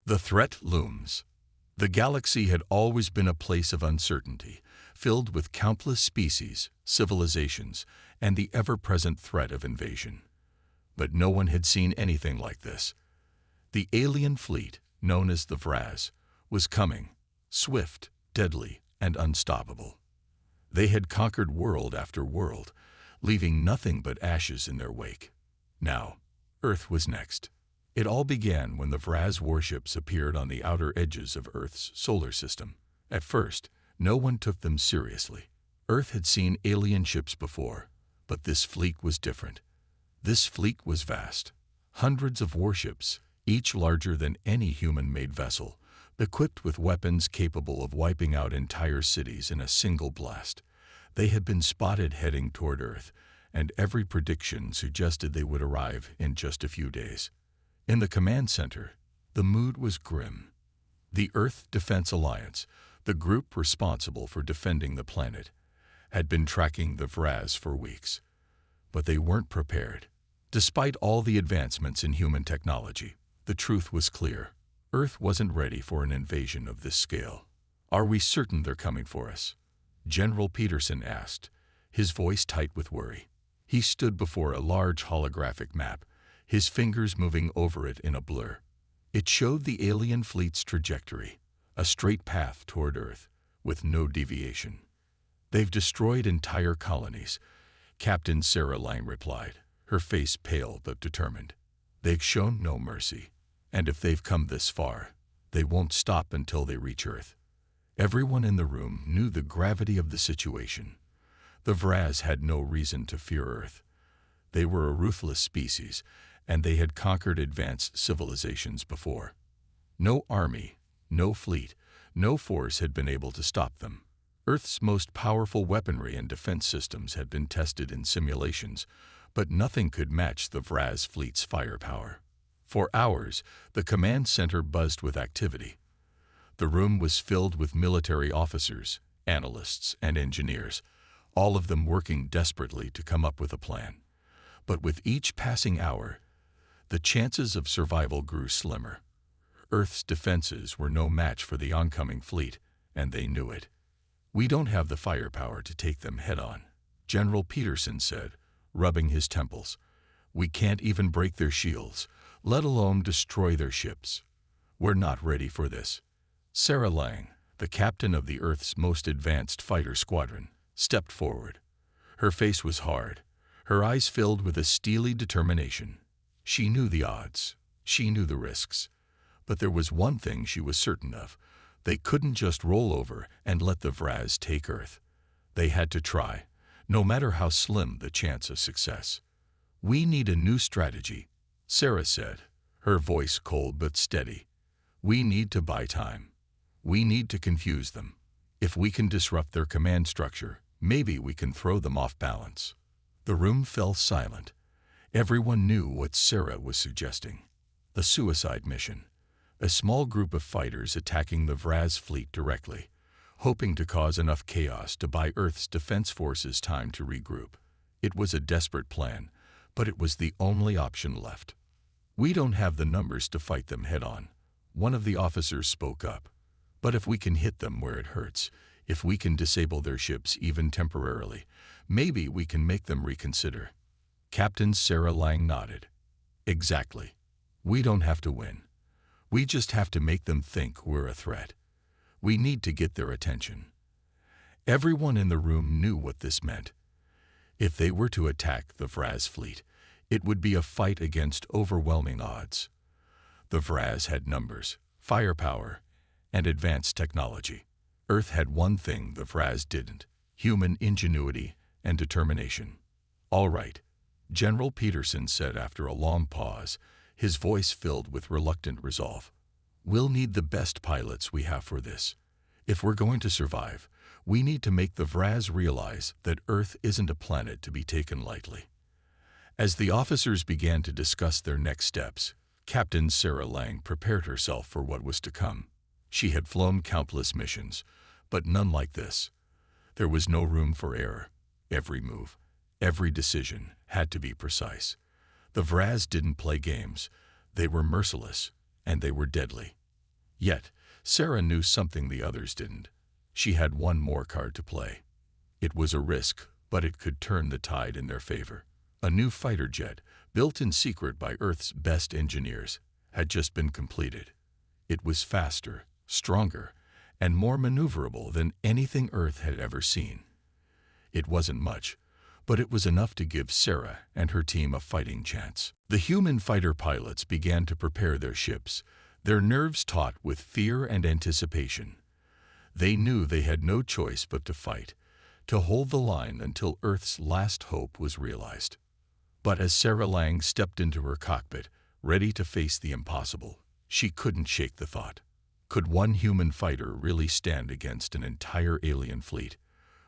The threat looms. The galaxy had always been a place of uncertainty, filled with countless species, civilizations, and the ever-present threat of invasion. But no one had seen anything like this. The alien fleet, known as the Vraz, was coming, swift, deadly, and unstoppable. They had conquered world after world, leaving nothing but ashes in their wake. Now, Earth was next. It all began when the Vraz warships appeared on the outer edges of Earth's solar system. At first, no one took them seriously. Earth had seen alien ships before, but this fleet was different. This fleet was vast. Hundreds of warships, each larger than any human-made vessel, equipped with weapons capable of wiping out entire cities in a single blast. They had been spotted heading toward Earth, and every prediction suggested they would arrive in just a few days. In the command center, the mood was grim. The Earth Defense Alliance, the group responsible for defending the planet, had been tracking the Vraz for weeks. But they weren't prepared. Despite all the advancements in human technology, the truth was clear. Earth wasn't ready for an invasion of this scale. "Are we certain they're coming for us?" General Peterson asked, his voice tight with worry. He stood before a large holographic map, his fingers moving over it in a blur. It showed the alien fleet's trajectory, a straight path toward Earth, with no deviation. "They've destroyed entire colonies," Captain Sarah Lang replied, her face pale but determined. "They've shown no mercy, and if they've come this far, they won't stop until they reach Earth." Everyone in the room knew the gravity of the situation. The Vraz had no reason to fear Earth. They were a ruthless species, and they had conquered advanced civilizations before. No army, no fleet, no force had been able to stop them. Earth's most powerful weaponry and defense systems had been tested in simulations, but nothing could match the Vraz fleet's firepower. For hours, the command center buzzed with activity. The room was filled with military officers, analysts, and engineers, all of them working desperately to come up with a plan. But with each passing hour, the chances of survival grew slimmer. Earth's defenses were no match for the oncoming fleet, and they knew it. "We don't have the firepower to take them head-on," General Peterson said, rubbing his temples. "We can't even break their shields, let alone destroy their ships. We're not ready for this." Sarah Lang, the captain of the Earth's most advanced fighter squadron, stepped forward. Her face was hard, her eyes filled with a steely determination. She knew the odds, she knew the risks, but there was one thing she was certain of. They couldn't just roll over and let the Vraz take Earth. They had to try, no matter how slim the chance of success. "We need a new strategy," Sarah said, her voice cold but steady. "We need to buy time. We need to confuse them. If we can disrupt their command structure, maybe we can throw them off balance." The room fell silent. Everyone knew what Sarah was suggesting. The suicide mission. A small group of fighters attacking the Vraz fleet directly, hoping to cause enough chaos to buy Earth's defense forces time to regroup. It was a desperate plan, but it was the only option left. "We don't have the numbers to fight them head-on," one of the officers spoke up. "But if we can hit them where it hurts, if we can disable their ships even temporarily, maybe we can make them reconsider." Captain Sarah Lang nodded. "Exactly. We don't have to win. We just have to make them think we're a threat. We need to get their attention." Everyone in the room knew what this meant. If they were to attack the Vraz fleet, it would be a fight against overwhelming odds. The Vraz had numbers, firepower, and advanced technology. Earth had one thing the Vraz didn't: human ingenuity and determination. "All right," General Peterson said after a long pause, his voice filled with reluctant resolve. "We'll need the best pilots we have for this. If we're going to survive, we need to make the Vraz realize that Earth isn't a planet to be taken lightly." As the officers began to discuss their next steps, Captain Sarah Lang prepared herself for what was to come. She had flown countless missions, but none like this. There was no room for error. Every move, every decision had to be precise. The Vraz didn't play games. They were merciless, and they were deadly. Yet, Sarah knew something the others didn't. She had one more card to play. It was a risk, but it could turn the tide in their favor. A new fighter jet, built in secret by Earth's best engineers, had just been completed. It was faster, stronger, and more maneuverable than anything Earth had ever seen. It wasn't much, but it was enough to give Sarah and her team a fighting chance. The human fighter pilots began to prepare their ships, their nerves taut with fear and anticipation. They knew they had no choice but to fight, to hold the line until Earth's last hope was realized. But as Sarah Lang stepped into her cockpit, ready to face the impossible, she couldn't shake the thought. Could one human fighter really stand against an entire alien fleet?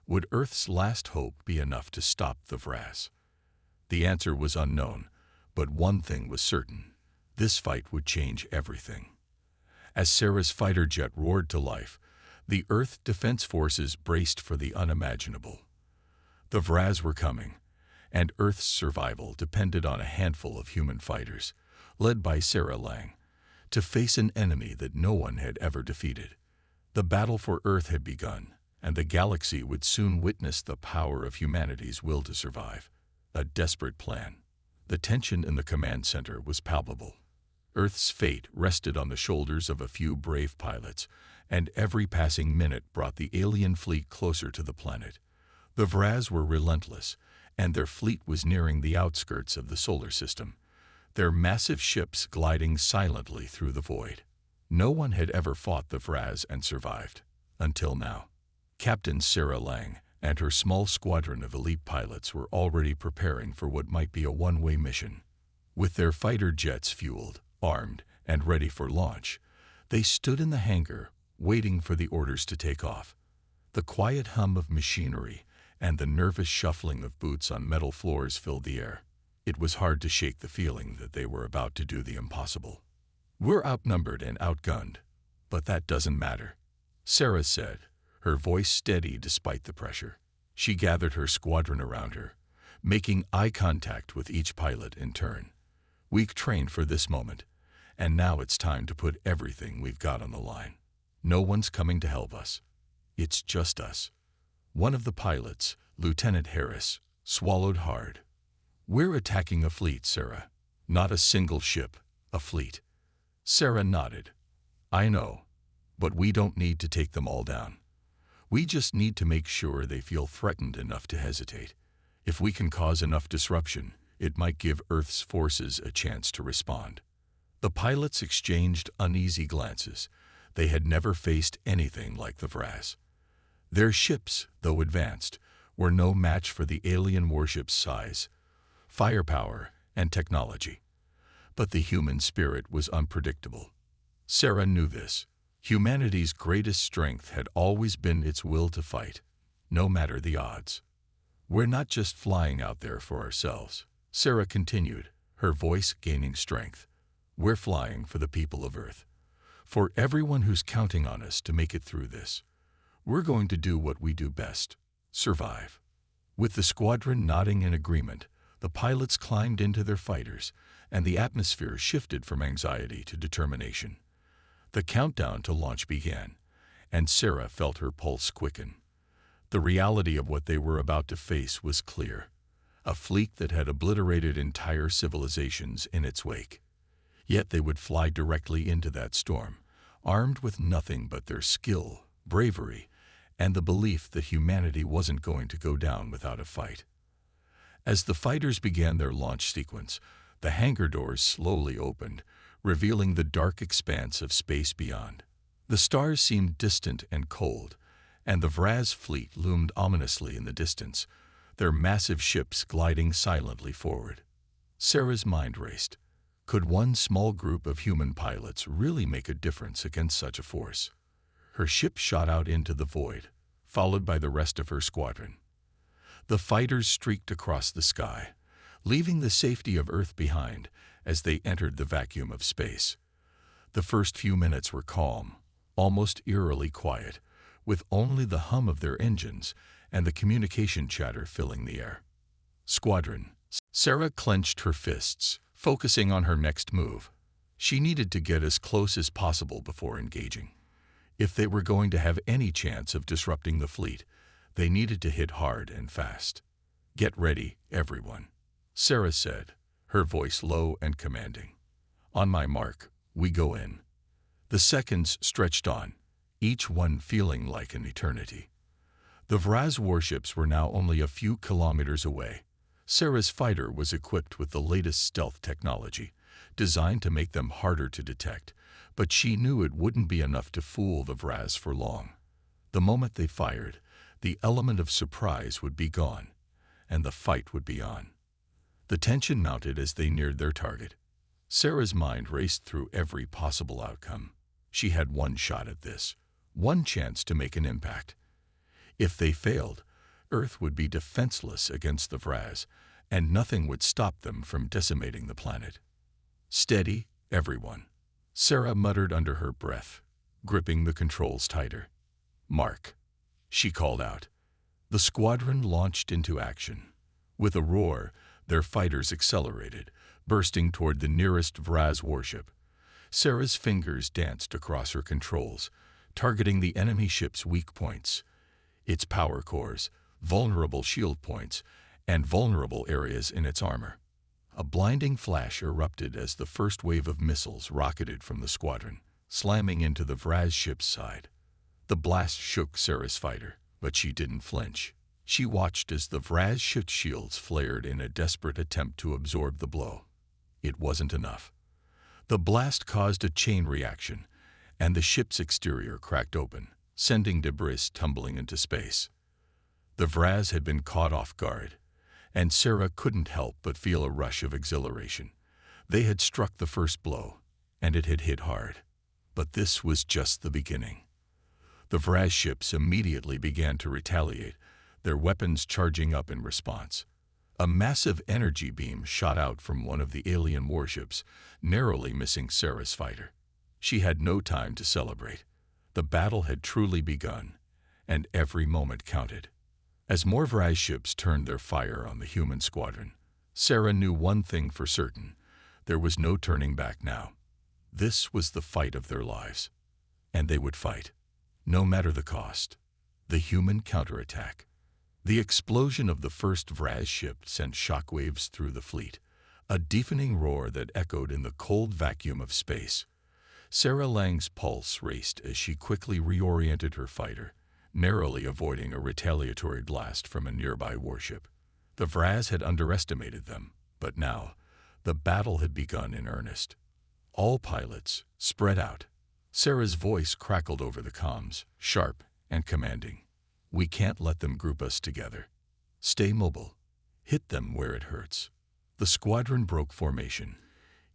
Would Earth's last hope be enough to stop the Vraz? The answer was unknown, but one thing was certain. This fight would change everything. As Sarah's fighter jet roared to life, the Earth Defense Forces braced for the unimaginable. The Vraz were coming, and Earth's survival depended on a handful of human fighters, led by Sarah Lang, to face an enemy that no one had ever defeated. The battle for Earth had begun, and the galaxy would soon witness the power of humanity's will to survive. A desperate plan. The tension in the command center was palpable. Earth's fate rested on the shoulders of a few brave pilots, and every passing minute brought the alien fleet closer to the planet. The Vraz were relentless, and their fleet was nearing the outskirts of the solar system, their massive ships gliding silently through the void. No one had ever fought the Vraz and survived, until now. Captain Sarah Lang and her small squadron of elite pilots were already preparing for what might be a one-way mission. With their fighter jets fueled, armed, and ready for launch, they stood in the hangar, waiting for the orders to take off. The quiet hum of machinery and the nervous shuffling of boots on metal floors filled the air. It was hard to shake the feeling that they were about to do the impossible. "We're outnumbered and outgunned, but that doesn't matter," Sarah said, her voice steady despite the pressure. She gathered her squadron around her, making eye contact with each pilot in turn. "We've trained for this moment, and now it's time to put everything we've got on the line. No one's coming to help us. It's just us." One of the pilots, Lieutenant Harris, swallowed hard. "We're attacking a fleet, Sarah. Not a single ship, a fleet." Sarah nodded. "I know, but we don't need to take them all down. We just need to make sure they feel threatened enough to hesitate. If we can cause enough disruption, it might give Earth's forces a chance to respond." The pilots exchanged uneasy glances. They had never faced anything like the Vraz. Their ships, though advanced, were no match for the alien warship's size, firepower, and technology. But the human spirit was unpredictable. Sarah knew this. Humanity's greatest strength had always been its will to fight, no matter the odds. "We're not just flying out there for ourselves," Sarah continued, her voice gaining strength. "We're flying for the people of Earth, for everyone who's counting on us to make it through this. We're going to do what we do best, survive." With the squadron nodding in agreement, the pilots climbed into their fighters, and the atmosphere shifted from anxiety to determination. The countdown to launch began, and Sarah felt her pulse quicken. The reality of what they were about to face was clear. A fleet that had obliterated entire civilizations in its wake. Yet they would fly directly into that storm, armed with nothing but their skill, bravery, and the belief that humanity wasn't going to go down without a fight. As the fighters began their launch sequence, the hangar doors slowly opened, revealing the dark expanse of space beyond. The stars seemed distant and cold, and the Vraz fleet loomed ominously in the distance, their massive ships gliding silently forward. Sarah's mind raced. Could one small group of human pilots really make a difference against such a force? Her ship shot out into the void, followed by the rest of her squadron. The fighters streaked across the sky, leaving the safety of Earth behind as they entered the vacuum of space. The first few minutes were calm, almost eerily quiet, with only the hum of their engines and the communication chatter filling the air. "Squadron." Sarah clenched her fists, focusing on her next move. She needed to get as close as possible before engaging. If they were going to have any chance of disrupting the fleet, they needed to hit hard and fast. "Get ready, everyone," Sarah said, her voice low and commanding. "On my mark, we go in." The seconds stretched on, each one feeling like an eternity. The Vraz warships were now only a few kilometers away. Sarah's fighter was equipped with the latest stealth technology, designed to make them harder to detect, but she knew it wouldn't be enough to fool the Vraz for long. The moment they fired, the element of surprise would be gone, and the fight would be on. The tension mounted as they neared their target. Sarah's mind raced through every possible outcome. She had one shot at this, one chance to make an impact. If they failed, Earth would be defenseless against the Vraz, and nothing would stop them from decimating the planet. "Steady, everyone," Sarah muttered under her breath, gripping the controls tighter. "Mark," she called out. The squadron launched into action. With a roar, their fighters accelerated, bursting toward the nearest Vraz warship. Sarah's fingers danced across her controls, targeting the enemy ship's weak points, its power cores, vulnerable shield points, and vulnerable areas in its armor. A blinding flash erupted as the first wave of missiles rocketed from the squadron, slamming into the Vraz ship's side. The blast shook Sarah's fighter, but she didn't flinch. She watched as the Vraz ship's shields flared in a desperate attempt to absorb the blow. It wasn't enough. The blast caused a chain reaction, and the ship's exterior cracked open, sending debris tumbling into space. The Vraz had been caught off guard, and Sarah couldn't help but feel a rush of exhilaration. They had struck the first blow, and it had hit hard. But this was just the beginning. The Vraz ships immediately began to retaliate, their weapons charging up in response. A massive energy beam shot out from one of the alien warships, narrowly missing Sarah's fighter. She had no time to celebrate. The battle had truly begun, and every moment counted. As more Vraz ships turned their fire on the human squadron, Sarah knew one thing for certain: there was no turning back now. This was the fight of their lives, and they would fight, no matter the cost. The human counterattack. The explosion of the first Vraz ship sent shockwaves through the fleet, a deafening roar that echoed in the cold vacuum of space. Sarah Lang's pulse raced as she quickly reoriented her fighter, narrowly avoiding a retaliatory blast from a nearby warship. The Vraz had underestimated them, but now, the battle had begun in earnest. "All pilots, spread out." Sarah's voice crackled over the comms, sharp and commanding. "We can't let them group us together. Stay mobile. Hit them where it hurts." The squadron broke formation,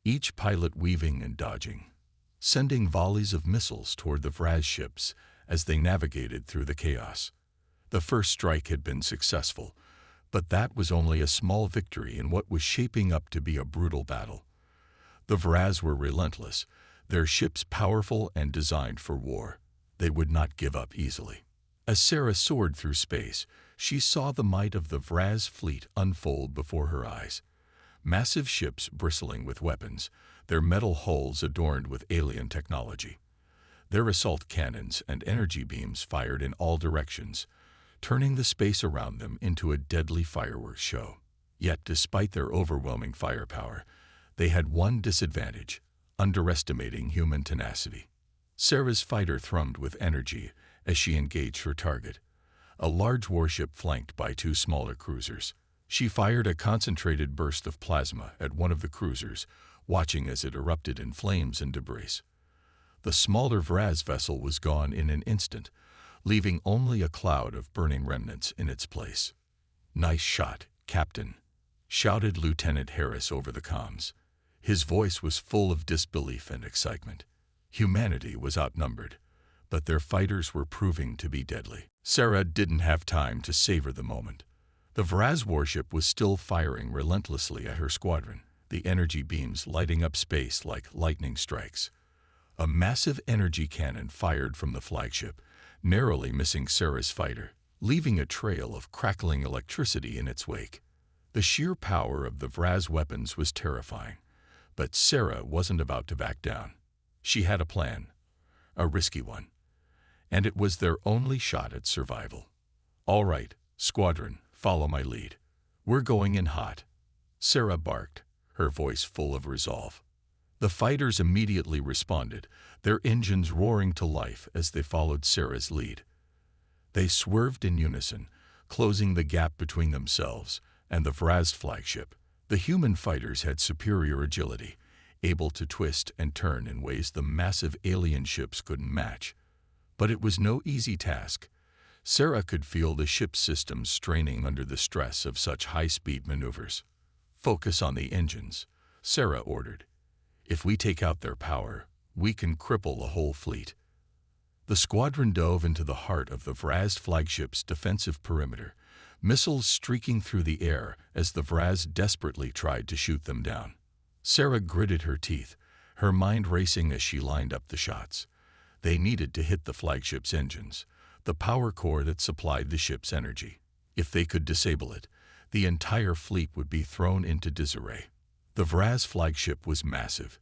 each pilot weaving and dodging, sending volleys of missiles toward the Vraz ships as they navigated through the chaos. The first strike had been successful, but that was only a small victory in what was shaping up to be a brutal battle. The Vraz were relentless, their ships powerful and designed for war. They would not give up easily. As Sarah soared through space, she saw the might of the Vraz fleet unfold before her eyes. Massive ships bristling with weapons, their metal hulls adorned with alien technology. Their assault cannons and energy beams fired in all directions, turning the space around them into a deadly fireworks show. Yet, despite their overwhelming firepower, they had one disadvantage: underestimating human tenacity. Sarah's fighter thrummed with energy as she engaged her target, a large warship flanked by two smaller cruisers. She fired a concentrated burst of plasma at one of the cruisers, watching as it erupted in flames and debris. The smaller Vraz vessel was gone in an instant, leaving only a cloud of burning remnants in its place. "Nice shot, Captain," shouted Lieutenant Harris over the comms. His voice was full of disbelief and excitement. Humanity was outnumbered, but their fighters were proving to be deadly. Sarah didn't have time to savor the moment. The Vraz warship was still firing relentlessly at her squadron, the energy beams lighting up space like lightning strikes. A massive energy cannon fired from the flagship, narrowly missing Sarah's fighter, leaving a trail of crackling electricity in its wake. The sheer power of the Vraz weapons was terrifying, But Sarah wasn't about to back down. She had a plan, a risky one, and it was their only shot at survival. "All right, squadron, follow my lead. We're going in hot," Sarah barked, her voice full of resolve. The fighters immediately responded, their engines roaring to life as they followed Sarah's lead. They swerved in unison, closing the gap between themselves and the Vrazd flagship. The human fighters had superior agility, able to twist and turn in ways the massive alien ships couldn't match. But it was no easy task. Sarah could feel the ship's systems straining under the stress of such high-speed maneuvers. "Focus on the engines," Sarah ordered. "If we take out their power, we can cripple the whole fleet." The squadron dove into the heart of the Vrazd flagship's defensive perimeter, missiles streaking through the air as the Vrazd desperately tried to shoot them down. Sarah gritted her teeth, her mind racing as she lined up the shots. They needed to hit the flagship's engines, the power core that supplied the ship's energy. If they could disable it, the entire fleet would be thrown into disarray. The Vrazd flagship was massive,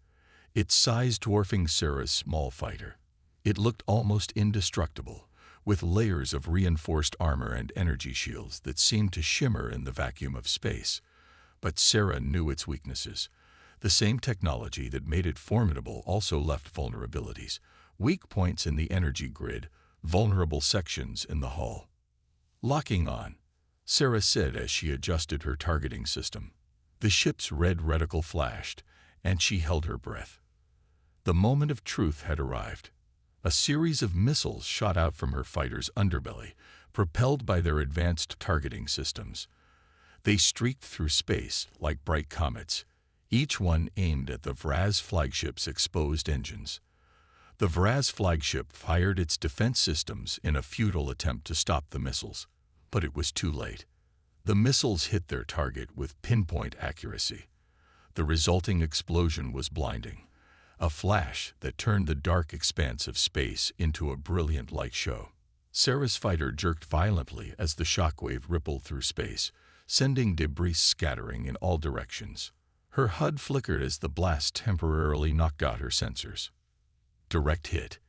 its size dwarfing Sarah's small fighter. It looked almost indestructible, with layers of reinforced armor and energy shields that seemed to shimmer in the vacuum of space. But Sarah knew its weaknesses. The same technology that made it formidable also left vulnerabilities, weak points in the energy grid, vulnerable sections in the hull. "Locking on," Sarah said as she adjusted her targeting system. The ship's red reticle flashed, and she held her breath. The moment of truth had arrived. A series of missiles shot out from her fighter's underbelly, propelled by their advanced targeting systems. They streaked through space like bright comets, each one aimed at the Vrazd flagship's exposed engines. The Vrazd flagship fired its defense systems in a futile attempt to stop the missiles, but it was too late. The missiles hit their target with pinpoint accuracy. The resulting explosion was blinding, a flash that turned the dark expanse of space into a brilliant light show. Sarah's fighter jerked violently as the shockwave rippled through space, sending debris scattering in all directions. Her HUD flickered as the blast temporarily knocked out her sensors. "Direct hit,"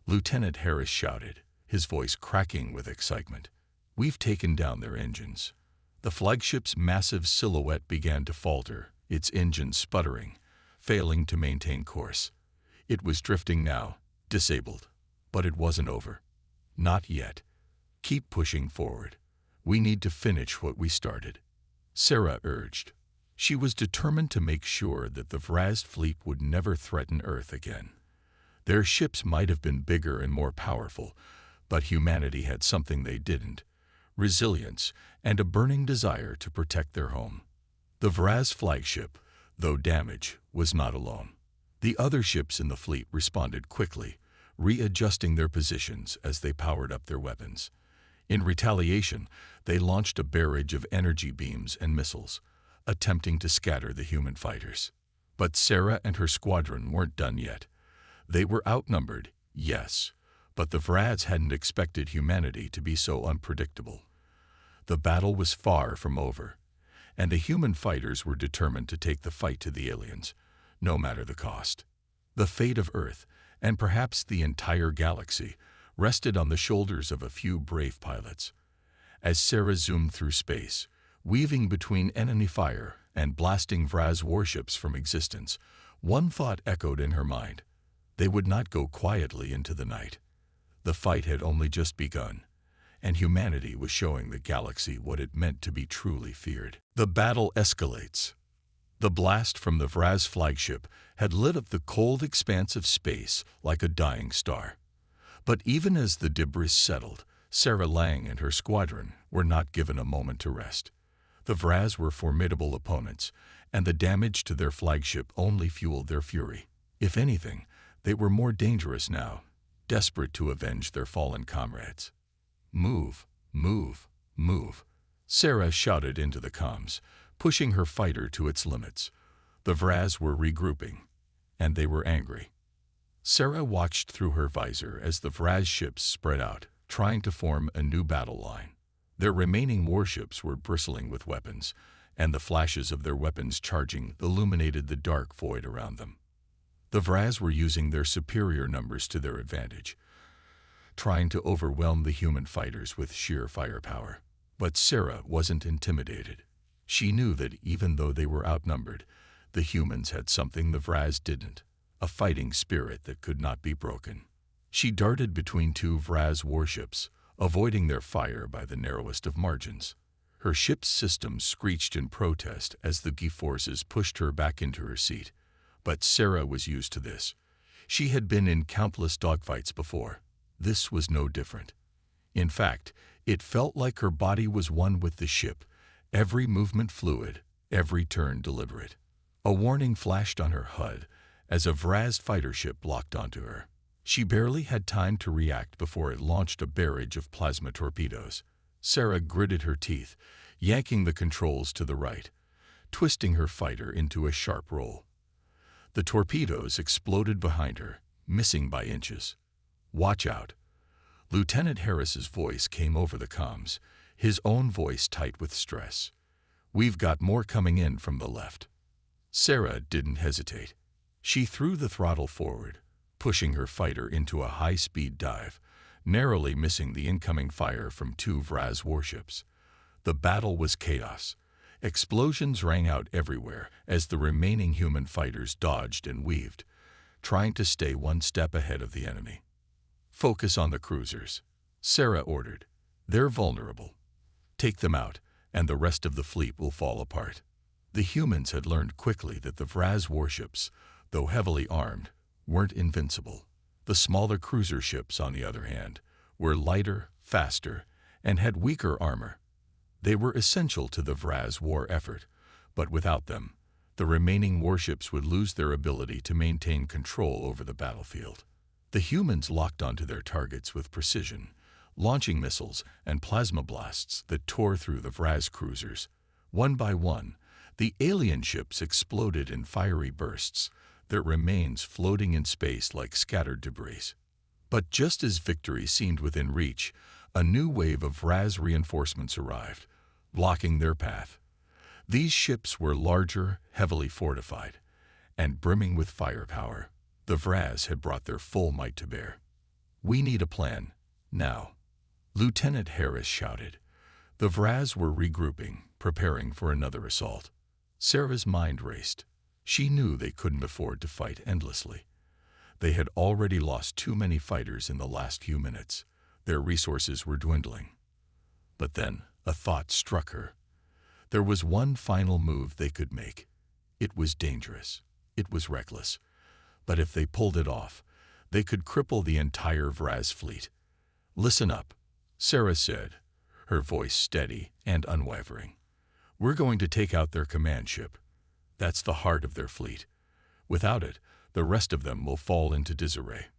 Lieutenant Harris shouted, his voice cracking with excitement. "We've taken down their engines." The flagship's massive silhouette began to falter, its engine sputtering, failing to maintain course. It was drifting now, disabled. But it wasn't over. Not yet. "Keep pushing forward. We need to finish what we started," Sarah urged. She was determined to make sure that the Vrazd fleet would never threaten Earth again. Their ships might have been bigger and more powerful, but humanity had something they didn't: resilience and a burning desire to protect their home. The Vrazd flagship, though damaged, was not alone. The other ships in the fleet responded quickly, readjusting their positions as they powered up their weapons. In retaliation, they launched a barrage of energy beams and missiles, attempting to scatter the human fighters. But Sarah and her squadron weren't done yet. They were outnumbered, yes, but the Vrazds hadn't expected humanity to be so unpredictable. The battle was far from over, and the human fighters were determined to take the fight to the aliens, no matter the cost. The fate of Earth, and perhaps the entire galaxy, rested on the shoulders of a few brave pilots. As Sarah zoomed through space, weaving between enemy fire and blasting Vrazd warships from existence, one thought echoed in her mind: they would not go quietly into the night. The fight had only just begun, and humanity was showing the galaxy what it meant to be truly feared. The battle escalates. The blast from the Vrazd flagship had lit up the cold expanse of space like a dying star. But even as the debris settled, Sarah Lang and her squadron were not given a moment to rest. The Vrazd were formidable opponents, and the damage to their flagship only fueled their fury. If anything, they were more dangerous now, desperate to avenge their fallen comrades. "Move, move, move," Sarah shouted into the comms, pushing her fighter to its limits. The Vrazd were regrouping, and they were angry. Sarah watched through her visor as the Vrazd ships spread out, trying to form a new battle line. Their remaining warships were bristling with weapons, and the flashes of their weapons charging illuminated the dark void around them. The Vraz were using their superior numbers to their advantage, trying to overwhelm the human fighters with sheer firepower. But Sarah wasn't intimidated. She knew that even though they were outnumbered, the humans had something the Vraz didn't, a fighting spirit that could not be broken. She darted between two Vraz warships, avoiding their fire by the narrowest of margins. Her ship's systems screeched in protest as the G-forces pushed her back into her seat. But Sarah was used to this. She had been in countless dogfights before. This was no different. In fact, it felt like her body was one with the ship, every movement fluid, every turn deliberate. A warning flashed on her HUD as a Vraz fighter ship locked onto her. She barely had time to react before it launched a barrage of plasma torpedoes. Sarah gritted her teeth, yanking the controls to the right, twisting her fighter into a sharp roll. The torpedoes exploded behind her, missing by inches. "Watch out." Lieutenant Harris's voice came over the comms, his own voice tight with stress. "We've got more coming in from the left." Sarah didn't hesitate. She threw the throttle forward, pushing her fighter into a high-speed dive, narrowly missing the incoming fire from two Vraz warships. The battle was chaos. Explosions rang out everywhere as the remaining human fighters dodged and weaved, trying to stay one step ahead of the enemy. "Focus on the cruisers," Sarah ordered. "They're vulnerable. Take them out, and the rest of the fleet will fall apart." The humans had learned quickly that the Vraz warships, though heavily armed, weren't invincible. The smaller cruiser ships, on the other hand, were lighter, faster, and had weaker armor. They were essential to the Vraz war effort, but without them, the remaining warships would lose their ability to maintain control over the battlefield. The humans locked onto their targets with precision, launching missiles and plasma blasts that tore through the Vraz cruisers. One by one, the alien ships exploded in fiery bursts, their remains floating in space like scattered debris. But just as victory seemed within reach, a new wave of Vraz reinforcements arrived, blocking their path. These ships were larger, heavily fortified, and brimming with firepower. The Vraz had brought their full might to bear. "We need a plan, now," Lieutenant Harris shouted. The Vraz were regrouping, preparing for another assault. Sarah's mind raced. She knew they couldn't afford to fight endlessly. They had already lost too many fighters in the last few minutes. Their resources were dwindling. But then a thought struck her. There was one final move they could make. It was dangerous. It was reckless. But if they pulled it off, they could cripple the entire Vraz fleet. "Listen up," Sarah said, her voice steady and unwavering. "We're going to take out their command ship. That's the heart of their fleet. Without it, the rest of them will fall into disarray."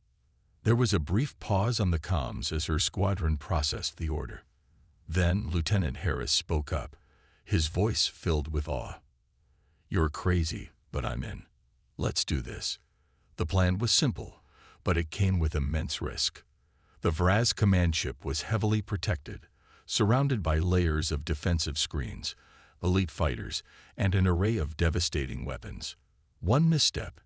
There was a brief pause on the comms as her squadron processed the order. Then Lieutenant Harris spoke up, his voice filled with awe. "You're crazy, but I'm in. Let's do this." The plan was simple, but it came with immense risk. The Vraz command ship was heavily protected, surrounded by layers of defensive screens, elite fighters, and an array of devastating weapons. One misstep,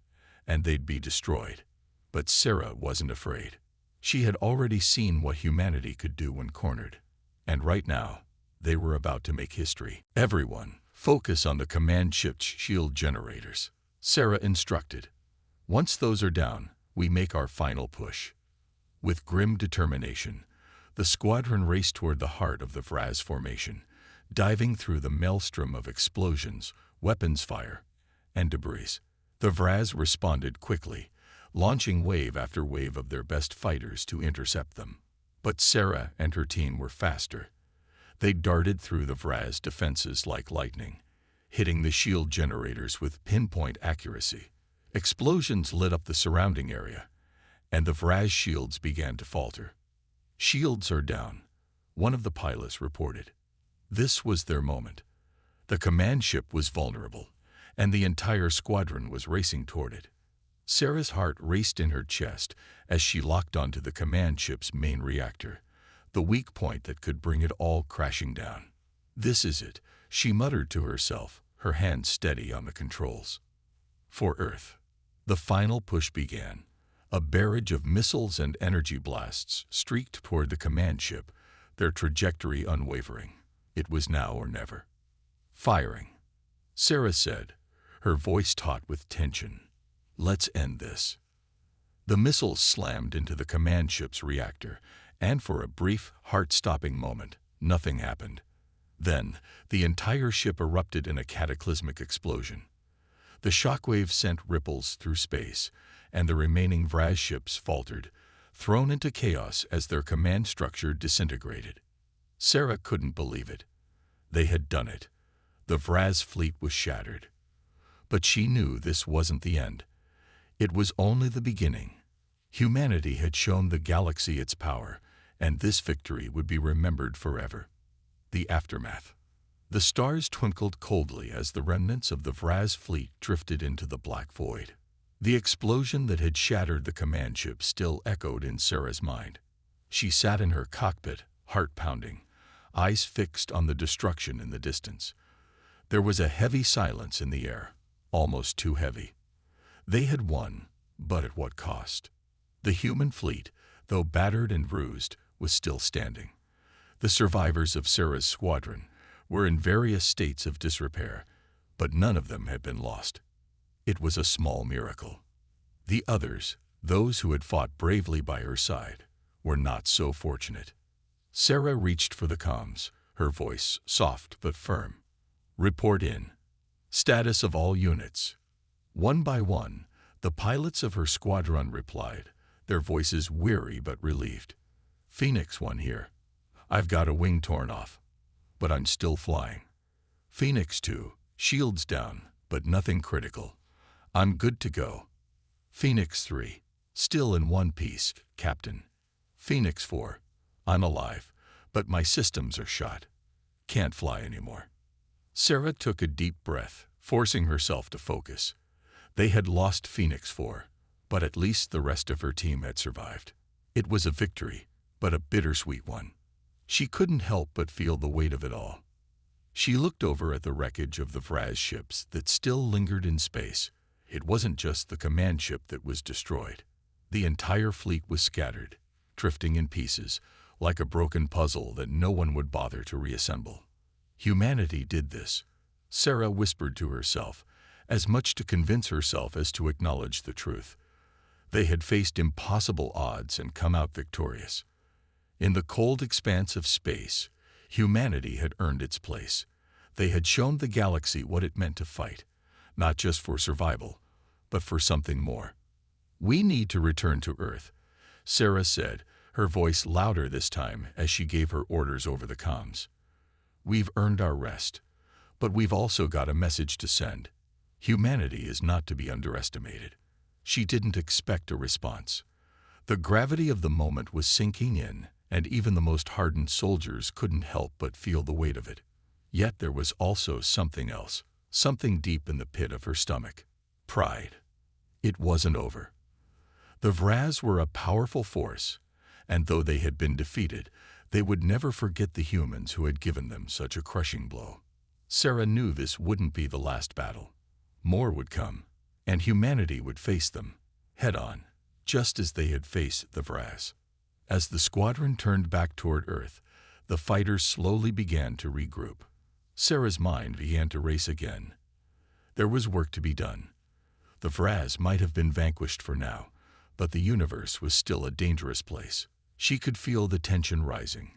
and they'd be destroyed. But Sarah wasn't afraid. She had already seen what humanity could do when cornered. And right now, they were about to make history. "Everyone, focus on the command ship's shield generators," Sarah instructed. "Once those are down, we make our final push." With grim determination, the squadron raced toward the heart of the Vraz formation, diving through the maelstrom of explosions, weapons fire, and debris. The Vraz responded quickly, launching wave after wave of their best fighters to intercept them. But Sarah and her team were faster. They darted through the Vraz defenses like lightning, hitting the shield generators with pinpoint accuracy. Explosions lit up the surrounding area, and the Vraz shields began to falter. "Shields are down," one of the pilots reported. This was their moment. The command ship was vulnerable, and the entire squadron was racing toward it. Sarah's heart raced in her chest as she locked onto the command ship's main reactor, the weak point that could bring it all crashing down. This is it, she muttered to herself, her hand steady on the controls. For Earth. The final push began. A barrage of missiles and energy blasts streaked toward the command ship, their trajectory unwavering. It was now or never. Firing. Sarah said, her voice taut with tension. Let's end this. The missiles slammed into the command ship's reactor, and for a brief, heart-stopping moment, nothing happened. Then, the entire ship erupted in a cataclysmic explosion. The shockwave sent ripples through space, and the remaining Vraz ships faltered, thrown into chaos as their command structure disintegrated. Sarah couldn't believe it. They had done it. The Vraz fleet was shattered. But she knew this wasn't the end. It was only the beginning. Humanity had shown the galaxy its power, and this victory would be remembered forever. The aftermath. The stars twinkled coldly as the remnants of the Vraz fleet drifted into the black void. The explosion that had shattered the command ship still echoed in Sarah's mind. She sat in her cockpit, heart pounding, eyes fixed on the destruction in the distance. There was a heavy silence in the air, almost too heavy. They had won, but at what cost? The human fleet, though battered and bruised, was still standing. The survivors of Sarah's squadron were in various states of disrepair, but none of them had been lost. It was a small miracle. The others, those who had fought bravely by her side, were not so fortunate. Sarah reached for the comms, her voice soft but firm. Report in. Status of all units. One by one, the pilots of her squadron replied, their voices weary but relieved. Phoenix 1 here. I've got a wing torn off, but I'm still flying. Phoenix 2, shields down, but nothing critical. I'm good to go. Phoenix 3, still in one piece, Captain. Phoenix 4, I'm alive, but my systems are shot. Can't fly anymore. Sarah took a deep breath, forcing herself to focus. They had lost Phoenix 4, but at least the rest of her team had survived. It was a victory, but a bittersweet one. She couldn't help but feel the weight of it all. She looked over at the wreckage of the Vraz ships that still lingered in space. It wasn't just the command ship that was destroyed. The entire fleet was scattered, drifting in pieces, like a broken puzzle that no one would bother to reassemble. Humanity did this, Sarah whispered to herself, as much to convince herself as to acknowledge the truth. They had faced impossible odds and come out victorious. In the cold expanse of space, humanity had earned its place. They had shown the galaxy what it meant to fight, not just for survival, but for something more. We need to return to Earth, Sarah said, her voice louder this time as she gave her orders over the comms. We've earned our rest, but we've also got a message to send. Humanity is not to be underestimated. She didn't expect a response. The gravity of the moment was sinking in, and even the most hardened soldiers couldn't help but feel the weight of it. Yet there was also something else, something deep in the pit of her stomach. Pride. It wasn't over. The Vraz were a powerful force, and though they had been defeated, they would never forget the humans who had given them such a crushing blow. Sarah knew this wouldn't be the last battle. More would come, and humanity would face them, head-on, just as they had faced the Vraz. As the squadron turned back toward Earth, the fighters slowly began to regroup. Sarah's mind began to race again. There was work to be done. The Vraz might have been vanquished for now, but the universe was still a dangerous place. She could feel the tension rising,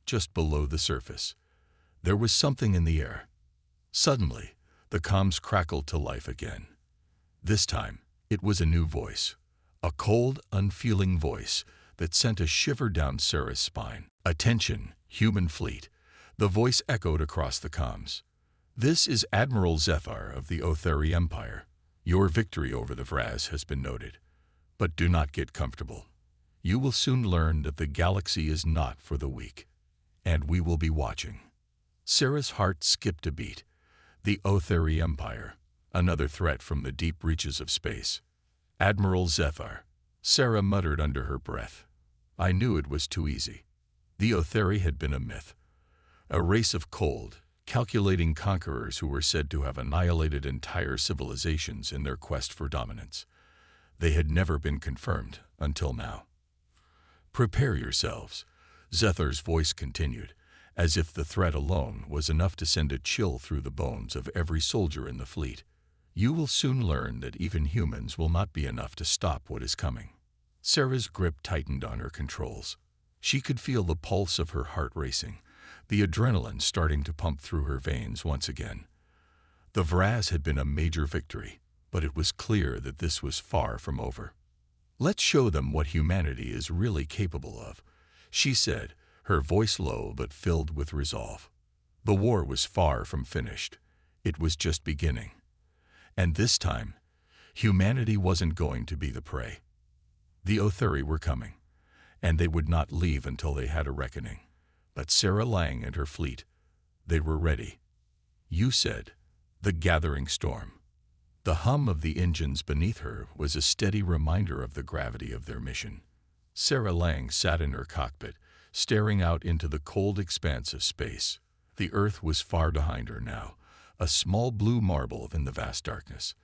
just below the surface. There was something in the air. Suddenly, the comms crackled to life again. This time, it was a new voice, a cold, unfeeling voice that sent a shiver down Sarah's spine. Attention, human fleet. The voice echoed across the comms. This is Admiral Zethar of the Otheri Empire. Your victory over the Vraz has been noted. But do not get comfortable. You will soon learn that the galaxy is not for the weak. And we will be watching. Sarah's heart skipped a beat. The Otheri Empire, another threat from the deep reaches of space. Admiral Zethar, Sarah muttered under her breath. I knew it was too easy. The Otheri had been a myth, a race of cold, calculating conquerors who were said to have annihilated entire civilizations in their quest for dominance. They had never been confirmed until now. "Prepare yourselves," Zethar's voice continued, as if the threat alone was enough to send a chill through the bones of every soldier in the fleet. "You will soon learn that even humans will not be enough to stop what is coming." Sarah's grip tightened on her controls. She could feel the pulse of her heart racing, the adrenaline starting to pump through her veins once again. The Vraz had been a major victory, but it was clear that this was far from over. "Let's show them what humanity is really capable of," she said, her voice low but filled with resolve. The war was far from finished. It was just beginning. And this time, humanity wasn't going to be the prey. The Otheri were coming, and they would not leave until they had a reckoning. But Sarah Lang and her fleet, they were ready. "You said, the gathering storm." The hum of the engines beneath her was a steady reminder of the gravity of their mission. Sarah Lang sat in her cockpit, staring out into the cold expanse of space. The Earth was far behind her now, a small blue marble in the vast darkness.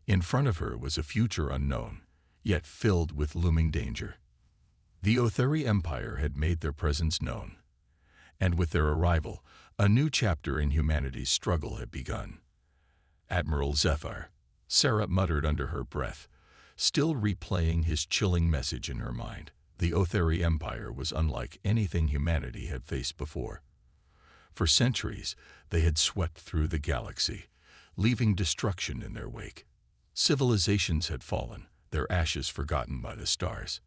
In front of her was a future unknown, yet filled with looming danger. The Otheri Empire had made their presence known, and with their arrival, a new chapter in humanity's struggle had begun. "Admiral Zephyr," Sarah muttered under her breath, still replaying his chilling message in her mind. The Otheri Empire was unlike anything humanity had faced before. For centuries, they had swept through the galaxy, leaving destruction in their wake. Civilizations had fallen, their ashes forgotten by the stars.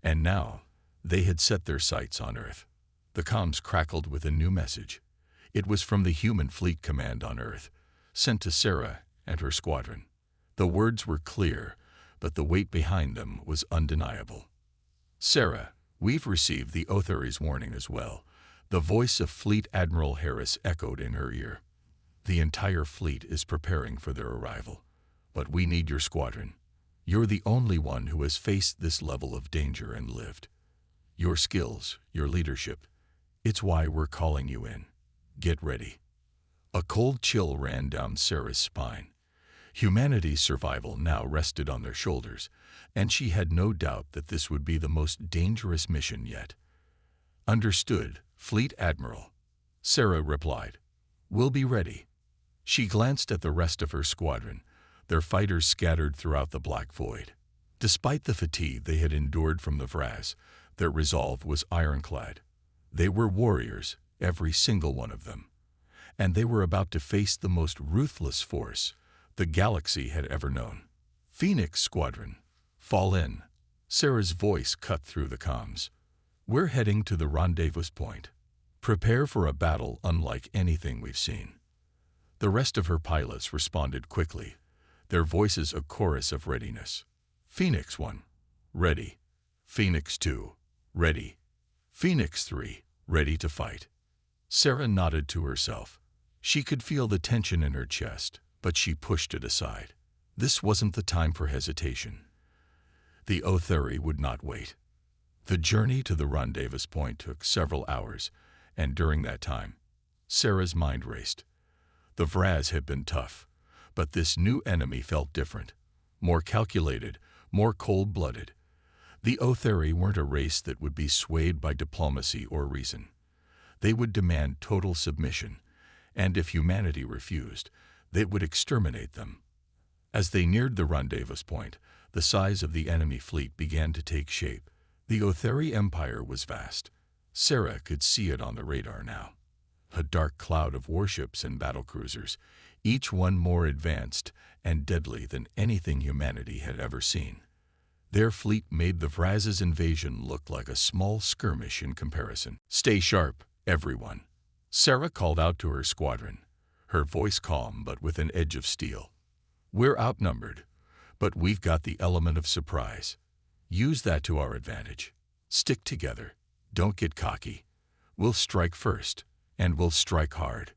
And now, they had set their sights on Earth. The comms crackled with a new message. It was from the Human Fleet Command on Earth, sent to Sarah and her squadron. The words were clear, but the weight behind them was undeniable. "Sarah, we've received the Otheri's warning as well." The voice of Fleet Admiral Harris echoed in her ear. "The entire fleet is preparing for their arrival, but we need your squadron. You're the only one who has faced this level of danger and lived. Your skills, your leadership, it's why we're calling you in. Get ready." A cold chill ran down Sarah's spine. Humanity's survival now rested on their shoulders, and she had no doubt that this would be the most dangerous mission yet. "Understood, Fleet Admiral," Sarah replied. "We'll be ready." She glanced at the rest of her squadron, their fighters scattered throughout the black void. Despite the fatigue they had endured from the Vraz, their resolve was ironclad. They were warriors, every single one of them. And they were about to face the most ruthless force the galaxy had ever known. "Phoenix Squadron, fall in." Sarah's voice cut through the comms. "We're heading to the rendezvous point. Prepare for a battle unlike anything we've seen." The rest of her pilots responded quickly, their voices a chorus of readiness. "Phoenix 1, ready. Phoenix 2, ready. Phoenix 3, ready to fight." Sarah nodded to herself. She could feel the tension in her chest, but she pushed it aside. This wasn't the time for hesitation. The Otheri would not wait. The journey to the rendezvous point took several hours, and during that time, Sarah's mind raced. The Vraz had been tough, but this new enemy felt different, more calculated, more cold-blooded. The Otheri weren't a race that would be swayed by diplomacy or reason. They would demand total submission, and if humanity refused, they would exterminate them. As they neared the rendezvous point, the size of the enemy fleet began to take shape. The Otheri Empire was vast. Sarah could see it on the radar now. A dark cloud of warships and battlecruisers, each one more advanced and deadly than anything humanity had ever seen. Their fleet made the Vraz's invasion look like a small skirmish in comparison. "Stay sharp, everyone," Sarah called out to her squadron, her voice calm but with an edge of steel. "We're outnumbered, but we've got the element of surprise. Use that to our advantage. Stick together. Don't get cocky. We'll strike first, and we'll strike hard."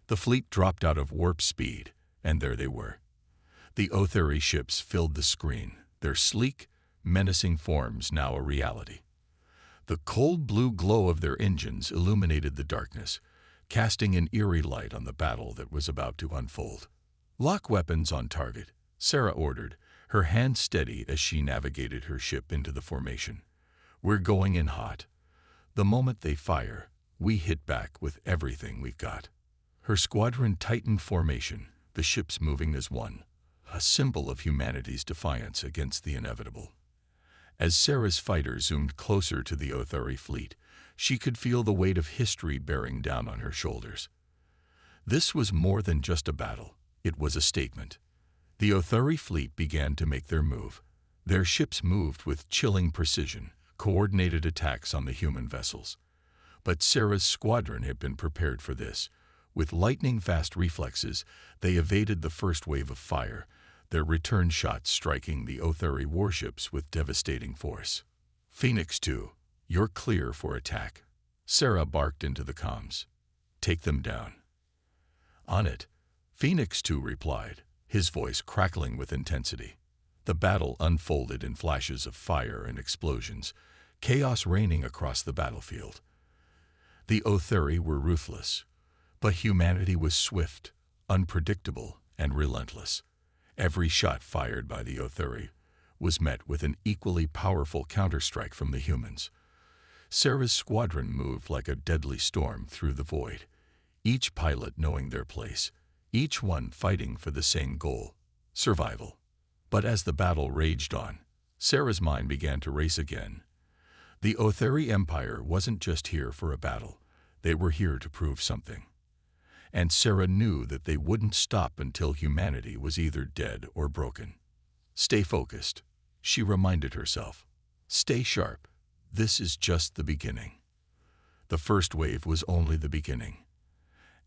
The fleet dropped out of warp speed, and there they were. The Otheri ships filled the screen, their sleek, menacing forms now a reality. The cold blue glow of their engines illuminated the darkness, casting an eerie light on the battle that was about to unfold. "Lock weapons on target," Sarah ordered, her hand steady as she navigated her ship into the formation. "We're going in hot. The moment they fire, we hit back with everything we've got." Her squadron tightened formation, the ships moving as one, a symbol of humanity's defiance against the inevitable. As Sarah's fighter zoomed closer to the Othari fleet, she could feel the weight of history bearing down on her shoulders. This was more than just a battle, it was a statement. The Othari fleet began to make their move. Their ships moved with chilling precision, coordinated attacks on the human vessels. But Sarah's squadron had been prepared for this. With lightning-fast reflexes, they evaded the first wave of fire, their return shots striking the Othari warships with devastating force. "Phoenix 2, you're clear for attack," Sarah barked into the comms. "Take them down." "On it," Phoenix 2 replied, his voice crackling with intensity. The battle unfolded in flashes of fire and explosions, chaos reigning across the battlefield. The Othari were ruthless, but humanity was swift, unpredictable, and relentless. Every shot fired by the Othari was met with an equally powerful counterstrike from the humans. Sarah's squadron moved like a deadly storm through the void, each pilot knowing their place, each one fighting for the same goal: survival. But as the battle raged on, Sarah's mind began to race again. The Othari Empire wasn't just here for a battle, they were here to prove something. And Sarah knew that they wouldn't stop until humanity was either dead or broken. "Stay focused," she reminded herself. "Stay sharp. This is just the beginning." The first wave was only the beginning.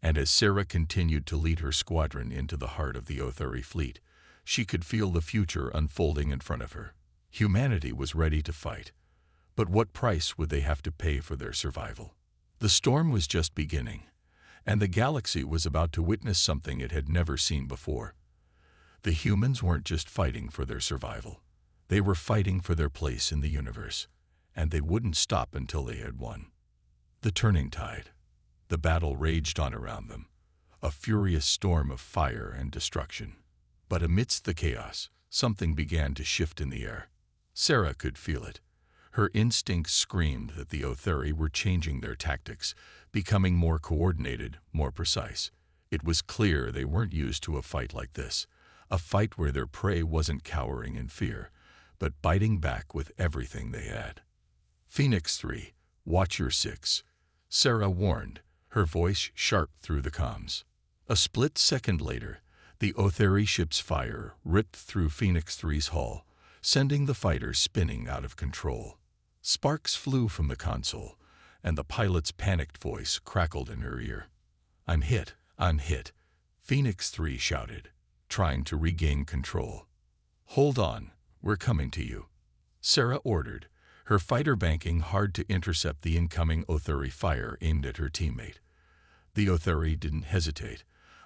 And as Sarah continued to lead her squadron into the heart of the Othari fleet, she could feel the future unfolding in front of her. Humanity was ready to fight. But what price would they have to pay for their survival? The storm was just beginning, and the galaxy was about to witness something it had never seen before. The humans weren't just fighting for their survival. They were fighting for their place in the universe, and they wouldn't stop until they had won. The turning tide. The battle raged on around them, a furious storm of fire and destruction. But amidst the chaos, something began to shift in the air. Sarah could feel it. Her instincts screamed that the Othari were changing their tactics, becoming more coordinated, more precise. It was clear they weren't used to a fight like this, a fight where their prey wasn't cowering in fear, but biting back with everything they had. "Phoenix 3, watch your 6, Sarah warned, her voice sharp through the comms. A split second later, the Othari ship's fire ripped through Phoenix 3's hull, sending the fighter spinning out of control. Sparks flew from the console, and the pilot's panicked voice crackled in her ear. I'm hit, Phoenix 3 shouted, trying to regain control. "Hold on, we're coming to you," Sarah ordered, her fighter banking hard to intercept the incoming Othari fire aimed at her teammate. The Othari didn't hesitate,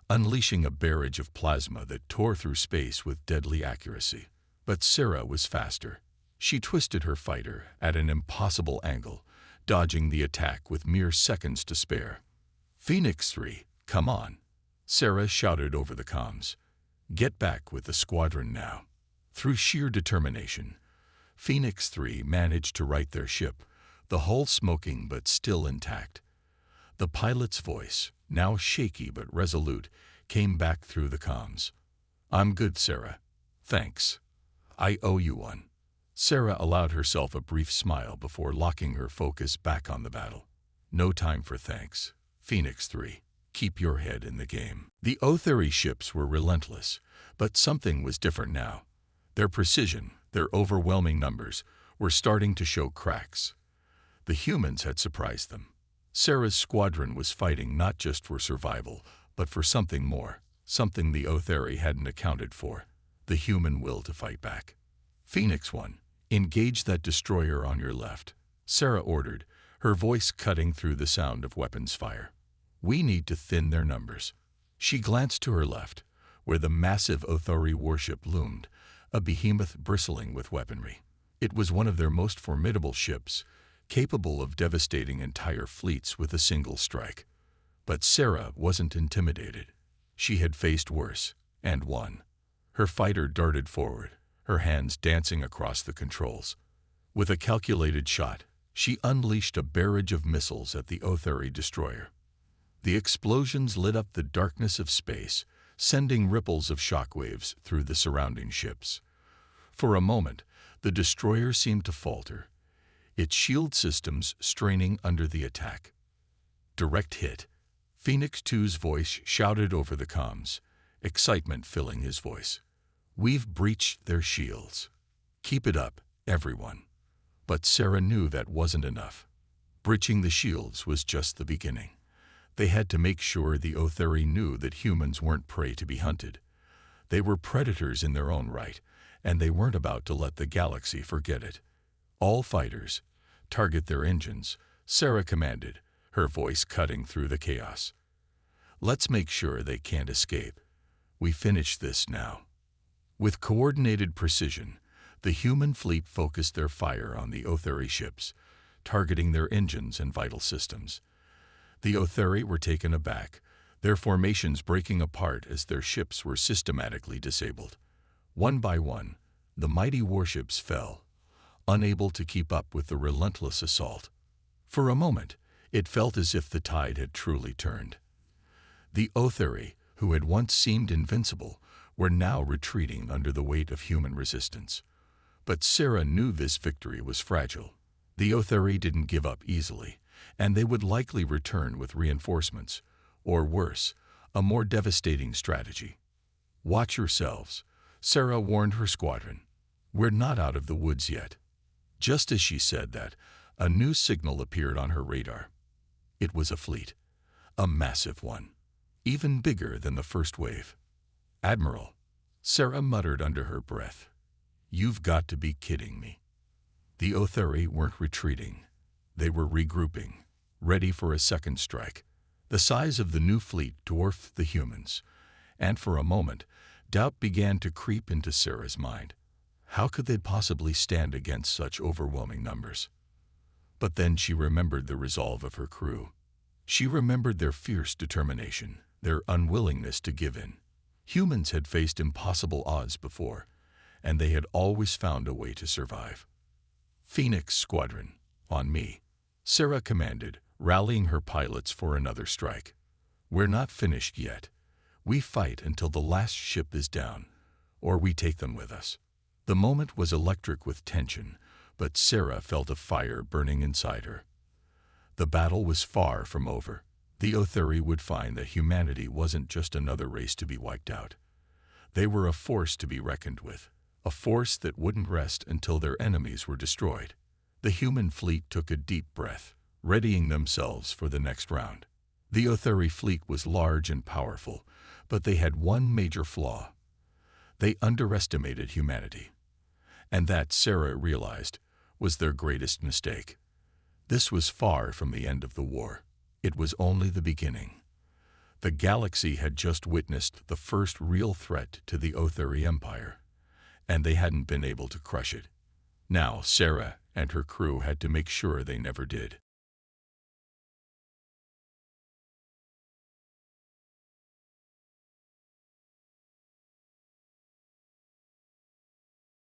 unleashing a barrage of plasma that tore through space with deadly accuracy. But Sarah was faster. She twisted her fighter at an impossible angle, dodging the attack with mere seconds to spare. "Phoenix 3, come on," Sarah shouted over the comms. "Get back with the squadron now." Through sheer determination, Phoenix 3 managed to right their ship, the hull smoking but still intact. The pilot's voice, now shaky but resolute, came back through the comms. "I'm good, Sarah. Thanks. I owe you one." Sarah allowed herself a brief smile before locking her focus back on the battle. "No time for thanks, Phoenix 3. Keep your head in the game." The Othari ships were relentless, but something was different now. Their precision, their overwhelming numbers, were starting to show cracks. The humans had surprised them. Sarah's squadron was fighting not just for survival, but for something more, something the Othari hadn't accounted for: the human will to fight back. "Phoenix 1, engage that destroyer on your left," Sarah ordered, her voice cutting through the sound of weapons fire. "We need to thin their numbers." She glanced to her left, where the massive Othari warship loomed, a behemoth bristling with weaponry. It was one of their most formidable ships, capable of devastating entire fleets with a single strike. But Sarah wasn't intimidated. She had faced worse, and won. Her fighter darted forward, her hands dancing across the controls. With a calculated shot, she unleashed a barrage of missiles at the Otheri destroyer. The explosions lit up the darkness of space, sending ripples of shockwaves through the surrounding ships. For a moment, the destroyer seemed to falter, its shield systems straining under the attack. Direct hit. Phoenix 2's voice shouted over the comms, excitement filling his voice. "We've breached their shields. Keep it up, everyone." But Sarah knew that wasn't enough. Breaching the shields was just the beginning. They had to make sure the Otheri knew that humans weren't prey to be hunted. They were predators in their own right, and they weren't about to let the galaxy forget it. "All fighters, target their engines," Sarah commanded, her voice cutting through the chaos. "Let's make sure they can't escape. We finish this now." With coordinated precision, the human fleet focused their fire on the Otheri ships, targeting their engines and vital systems. The Otheri were taken aback, their formations breaking apart as their ships were systematically disabled. One by one, the mighty warships fell, unable to keep up with the relentless assault. For a moment, it felt as if the tide had truly turned. The Otheri, who had once seemed invincible, were now retreating under the weight of human resistance. But Sarah knew this victory was fragile. The Otheri didn't give up easily, and they would likely return with reinforcements, or worse, a more devastating strategy. "Watch yourselves," Sarah warned her squadron. "We're not out of the woods yet." Just as she said that, a new signal appeared on her radar. It was a fleet, a massive one, even bigger than the first wave. "Admiral," Sarah muttered under her breath, "you've got to be kidding me." The Otheri weren't retreating. They were regrouping, ready for a second strike. The size of the new fleet dwarfed the humans, and for a moment, doubt began to creep into Sarah's mind. How could they possibly stand against such overwhelming numbers? But then she remembered the resolve of her crew. She remembered their fierce determination, their unwillingness to give in. Humans had faced impossible odds before, and they had always found a way to survive. "Phoenix Squadron, on me," Sarah commanded, rallying her pilots for another strike. "We're not finished yet. We fight until the last ship is down, or we take them with us." The moment was electric with tension, but Sarah felt a fire burning inside her. The battle was far from over. The Otheri would find that humanity wasn't just another race to be wiped out. They were a force to be reckoned with, a force that wouldn't rest until their enemies were destroyed. The human fleet took a deep breath, readying themselves for the next round. The Otheri fleet was large and powerful, but they had one major flaw. They underestimated humanity. And that, Sarah realized, was their greatest mistake. This was far from the end of the war. It was only the beginning. The galaxy had just witnessed the first real threat to the Otheri Empire, and they hadn't been able to crush it. Now Sarah and her crew had to make sure they never did.